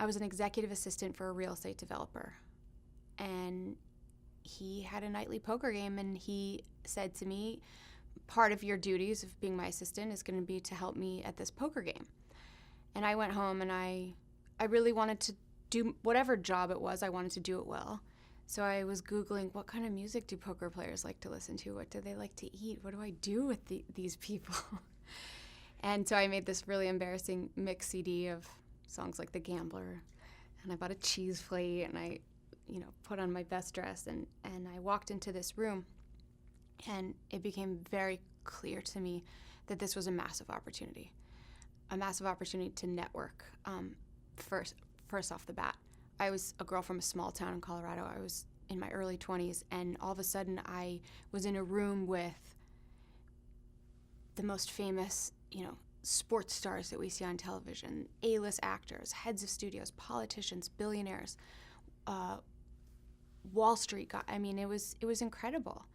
I was an executive assistant for a real estate developer, and he had a nightly poker game, and he said to me, part of your duties of being my assistant is going to be to help me at this poker game. And I went home, and I really wanted to do whatever job it was, I wanted to do it well. So I was Googling, what kind of music do poker players like to listen to? What do they like to eat? What do I do with these people? And so I made this really embarrassing mix CD of songs like The Gambler, and I bought a cheese plate, and I, put on my best dress, and I walked into this room, and it became very clear to me that this was a massive opportunity to network. First off the bat, I was a girl from a small town in Colorado. I was in my early 20s, and all of a sudden I was in a room with the most famous, sports stars that we see on television, A-list actors, heads of studios, politicians, billionaires, Wall Street guys. I mean, it was incredible.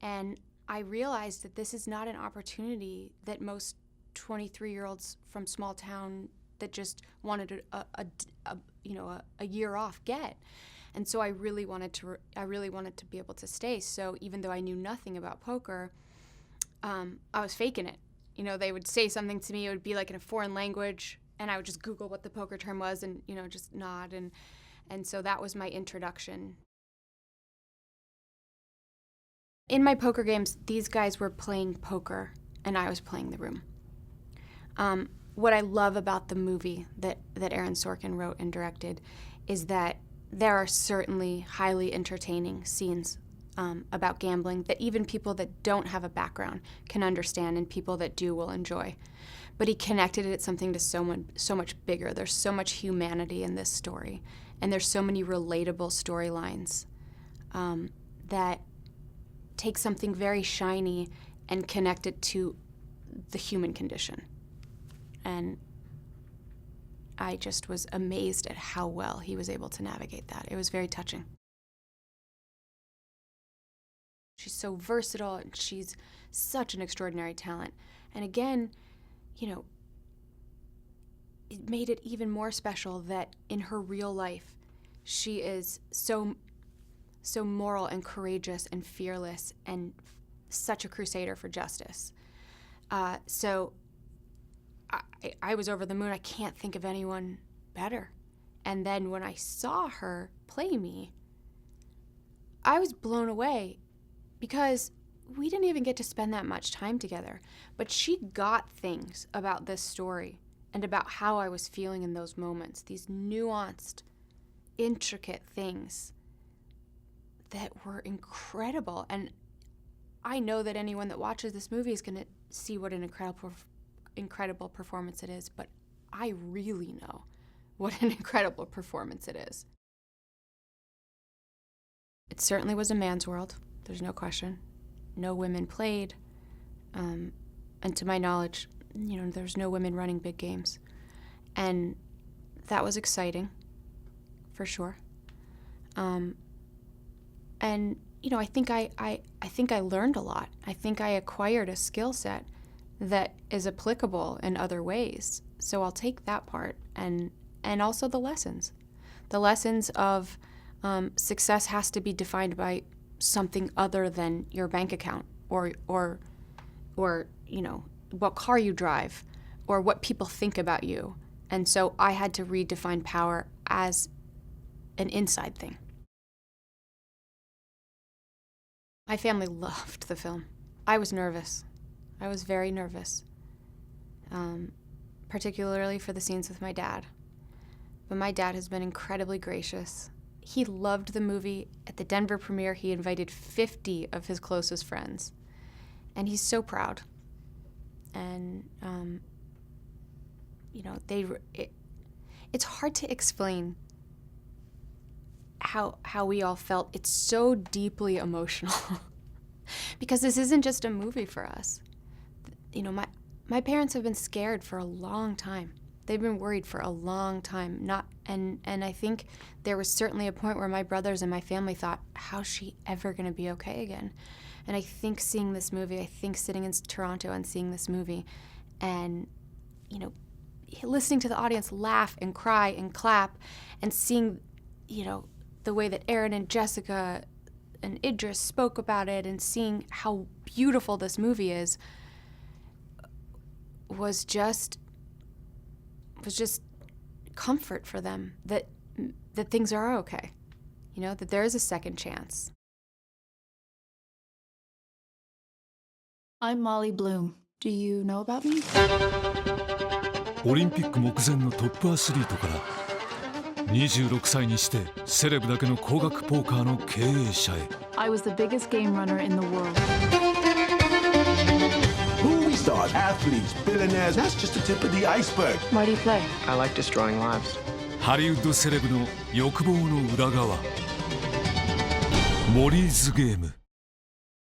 And I realized that this is not an opportunity that most 23-year-olds from small town that just wanted a year off get. And so I really wanted to be able to stay. So even though I knew nothing about poker, I was faking it. They would say something to me, it would be like in a foreign language, and I would just Google what the poker term was and, just nod. And so that was my introduction. In my poker games, these guys were playing poker, and I was playing the room. What I love about the movie that Aaron Sorkin wrote and directed is that there are certainly highly entertaining scenes about gambling that even people that don't have a background can understand, and people that do will enjoy. But he connected it something to so much bigger. There's so much humanity in this story, and there's so many relatable storylines that take something very shiny and connect it to the human condition. And I just was amazed at how well he was able to navigate that. It was very touching. She's so versatile, and she's such an extraordinary talent. And again, it made it even more special that in her real life, she is so moral and courageous and fearless and such a crusader for justice. So I was over the moon. I can't think of anyone better. And then when I saw her play me, I was blown away, because we didn't even get to spend that much time together. But she got things about this story and about how I was feeling in those moments, these nuanced, intricate things that were incredible. And I know that anyone that watches this movie is going to see what an incredible performance it is, but I really know what an incredible performance it is. It certainly was a man's world, there's no question. No women played, and to my knowledge, there's no women running big games. And that was exciting, for sure. And I think I learned a lot. I think I acquired a skill set that is applicable in other ways. So I'll take that part, and also the lessons of success has to be defined by something other than your bank account or what car you drive or what people think about you. And so I had to redefine power as an inside thing. My family loved the film. I was nervous. I was very nervous, particularly for the scenes with my dad. But my dad has been incredibly gracious. He loved the movie. At the Denver premiere, he invited 50 of his closest friends. And he's so proud. And, it's hard to explain how we all felt. It's so deeply emotional. Because this isn't just a movie for us. My parents have been scared for a long time. They've been worried for a long time. And I think there was certainly a point where my brothers and my family thought, how's she ever going to be okay again? And I think seeing this movie, sitting in Toronto and seeing this movie and, listening to the audience laugh and cry and clap and seeing, the way that Aaron and Jessica and Idris spoke about it and seeing how beautiful this movie is was just comfort for them that things are okay, that there is a second chance. I'm Molly Bloom. Do you know about me? オリンピック目前のトップアスリートから26歳にしてセレブだけの高額ポーカーの経営者へ。 I was the biggest game runner in the world. Movie stars, athletes, billionaires, that's just the tip of the iceberg. Why do you play? I like destroying lives. ハリウッドセレブの欲望の裏側。モリーズゲーム。